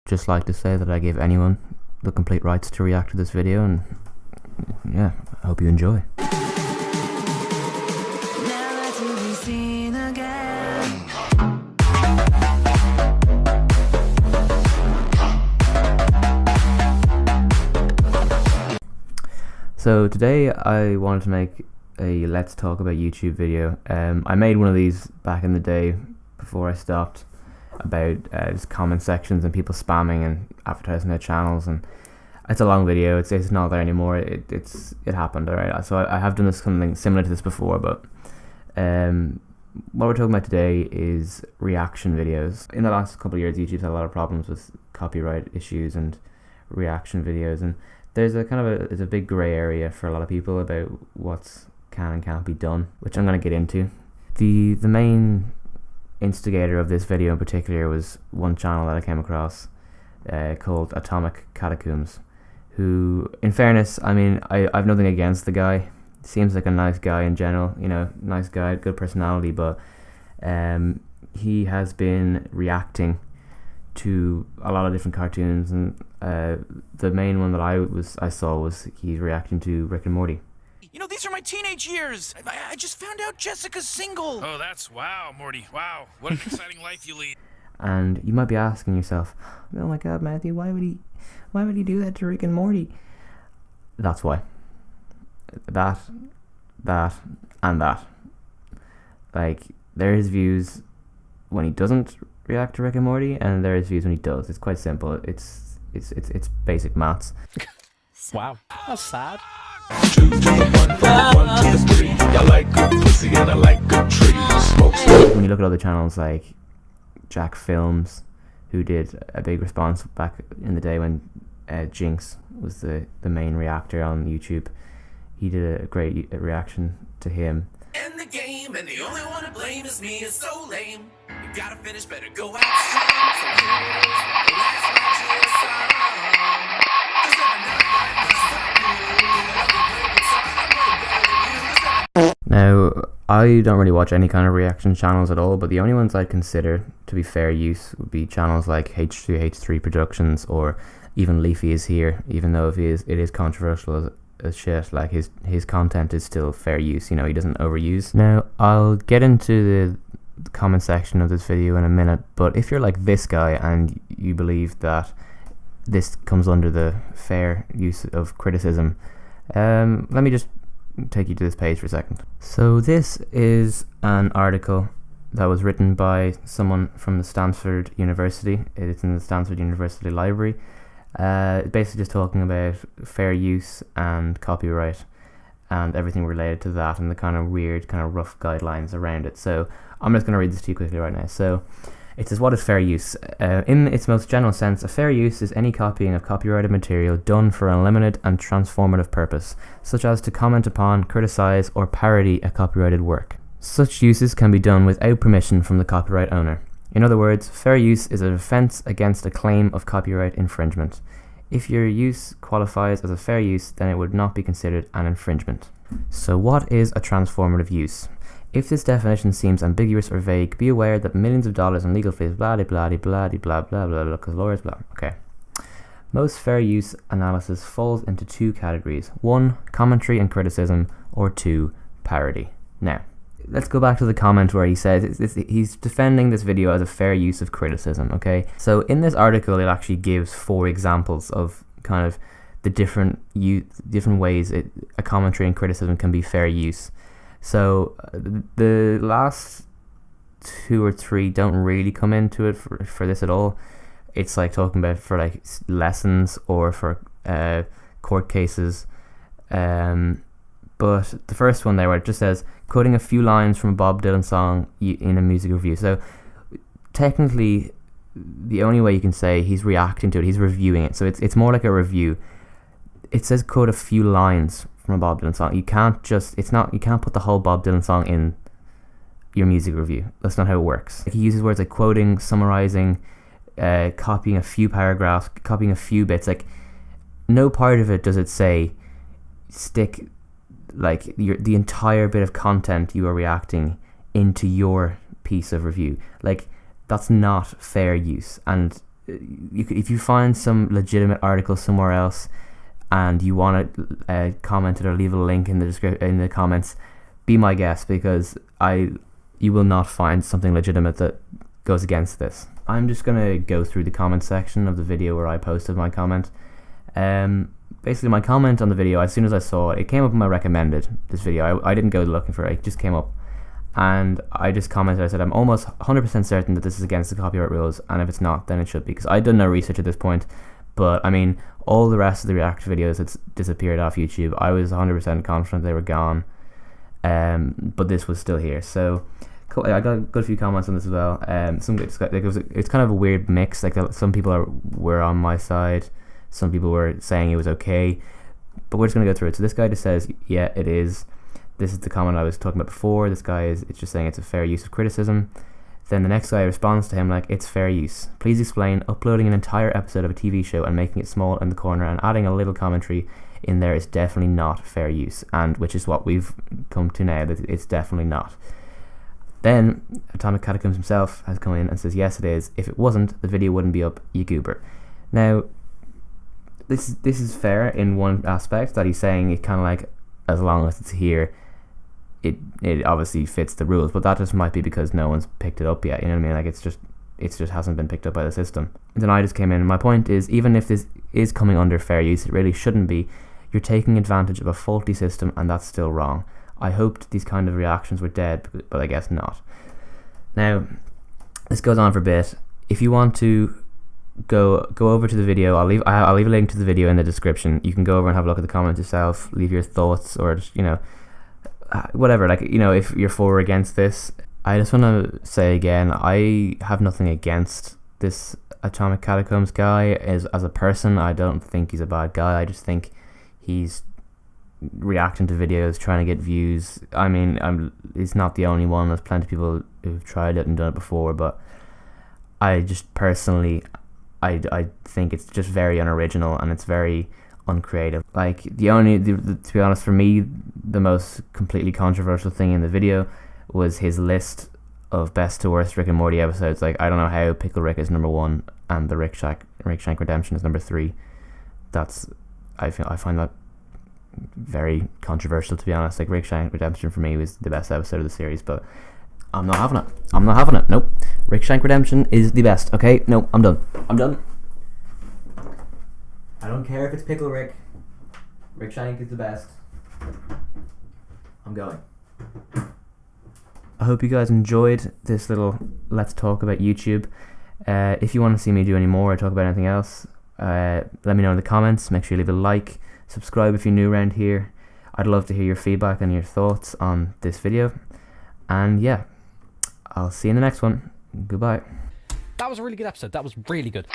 just like to say that I give anyone the complete rights to react to this video, and yeah, I hope you enjoy. So today I wanted to make a let's talk about YouTube video. I made one of these back in the day before I stopped, about just comment sections and people spamming and advertising their channels, and it's a long video. It's not there anymore. It happened, alright. So I have done something similar to this before, but what we're talking about today is reaction videos. In the last couple of years, YouTube's had a lot of problems with copyright issues and reaction videos, and there's a big grey area for a lot of people about what's can and can't be done, which I'm going to get into. The main instigator of this video in particular was one channel that I came across called Atomic Catacombs, who, in fairness, I mean, I've nothing against the guy. Seems like a nice guy in general, you know, nice guy, good personality, but he has been reacting to a lot of different cartoons, and the main one that I saw was he's reacting to Rick and Morty. You know, these are my teenage years. I just found out Jessica's single. Oh, that's wow, Morty. Wow, what an exciting life you lead. And you might be asking yourself, oh my God, Matthew, why would he do that to Rick and Morty? That's why. That, and that. Like, there are his views when he doesn't react to Rick and Morty, and there are his views when he does. It's quite simple. It's basic maths. Wow, that's sad. 2, 2, 1, 1, 2, 3. I like good pussy and I like good trees. Smoke. When you look at other channels like Jack Films, who did a big response back in the day when Jinx was the main reactor on YouTube, he did a great reaction to him. End the game, and the only one to blame is me. It's so lame. You gotta finish, better go out strong. So here it is, the last match of the song. There's never nothing to stop you. Now, I don't really watch any kind of reaction channels at all, but the only ones I'd consider to be fair use would be channels like H2H3 Productions, or even Leafy is Here, even though it is controversial as shit. Like, his content is still fair use, you know, he doesn't overuse. Now, I'll get into the comment section of this video in a minute, but if you're like this guy and you believe that this comes under the fair use of criticism, let me just take you to this page for a second. So this is an article that was written by someone from the Stanford University. It's in the Stanford University Library. Basically just talking about fair use and copyright and everything related to that, and the kind of weird, kind of rough guidelines around it. So I'm just going to read this to you quickly right now. So it says, what is fair use? In its most general sense, a fair use is any copying of copyrighted material done for an unlimited and transformative purpose, such as to comment upon, criticize, or parody a copyrighted work. Such uses can be done without permission from the copyright owner. In other words, fair use is a defense against a claim of copyright infringement. If your use qualifies as a fair use, then it would not be considered an infringement. So what is a transformative use? If this definition seems ambiguous or vague, be aware that millions of dollars in legal fees, blah, blah, blah, blah, blah, blah, blah, because lawyers, blah. Okay. Most fair use analysis falls into two categories. 1, commentary and criticism, or 2, parody. Now, let's go back to the comment where he says he's defending this video as a fair use of criticism, okay? So in this article, it actually gives 4 examples of kind of the different ways a commentary and criticism can be fair use. So the last 2 or 3 don't really come into it for this at all. It's like talking about for like lessons or for court cases. But the first one there, where it just says quoting a few lines from a Bob Dylan song in a music review. So technically, the only way you can say he's reacting to it, he's reviewing it. So it's more like a review. It says quote a few lines from a Bob Dylan song. You can't put the whole Bob Dylan song in your music review. That's not how it works. He uses words like quoting, summarizing, copying a few paragraphs, copying a few bits. Like, no part of it does it say stick like the entire bit of content you are reacting into your piece of review. Like, that's not fair use. And if you find some legitimate article somewhere else and you want to comment it or leave a link in the comments, be my guest, because you will not find something legitimate that goes against this. I'm just gonna go through the comment section of the video where I posted my comment. Basically, my comment on the video, as soon as I saw it, it came up in my recommended, this video. I didn't go looking for it, it just came up. And I just commented, I said, I'm almost 100% certain that this is against the copyright rules, and if it's not, then it should be. Because I'd done no research at this point, but I mean, all the rest of the React videos that's disappeared off YouTube, I was 100% confident they were gone. But this was still here, so cool. I got a good few comments on this as well. It's kind of a weird mix. Like some people were on my side, some people were saying it was okay, but we're just gonna go through it. So this guy just says, yeah, it is. This is the comment I was talking about before. This guy it's just saying it's a fair use of criticism. Then the next guy responds to him like, it's fair use. Please explain. Uploading an entire episode of a TV show and making it small in the corner and adding a little commentary in there is definitely not fair use, and which is what we've come to now, that it's definitely not. Then Atomic Catacombs himself has come in and says, yes, it is. If it wasn't, the video wouldn't be up, you goober. Now, this is fair in one aspect, that he's saying it kind of like, as long as it's here, it obviously fits the rules, but that just might be because no one's picked it up yet, you know what I mean? Like it just hasn't been picked up by the system. And then I just came in, and my point is, even if this is coming under fair use, it really shouldn't be. You're taking advantage of a faulty system, and that's still wrong. I hoped these kind of reactions were dead, but I guess not. Now, this goes on for a bit. If you want to go over to the video, I'll leave a link to the video in the description. You can go over and have a look at the comments yourself, leave your thoughts, or just, whatever, like, if you're for or against this. I just want to say again, I have nothing against this Atomic Catacombs guy as a person. I don't think he's a bad guy. I just think he's reacting to videos, trying to get views. I mean, he's not the only one. There's plenty of people who've tried it and done it before, but I just personally, I think it's just very unoriginal and it's very uncreative. Like to be honest, for me, the most completely controversial thing in the video was his list of best to worst Rick and Morty episodes. Like, I don't know how Pickle Rick is number 1 and the Rick Shank Redemption is number 3. I find that very controversial, to be honest. Like, Rick Shank Redemption for me was the best episode of the series, but I'm not having it. Nope. Rick Shank Redemption is the best. Okay, no, I'm done. I don't care if it's Pickle Rick. Rick Shank is the best. I'm going. I hope you guys enjoyed this little Let's Talk About YouTube. If you want to see me do any more or talk about anything else, let me know in the comments. Make sure you leave a like. Subscribe if you're new around here. I'd love to hear your feedback and your thoughts on this video. And yeah, I'll see you in the next one. Goodbye. That was a really good episode. That was really good.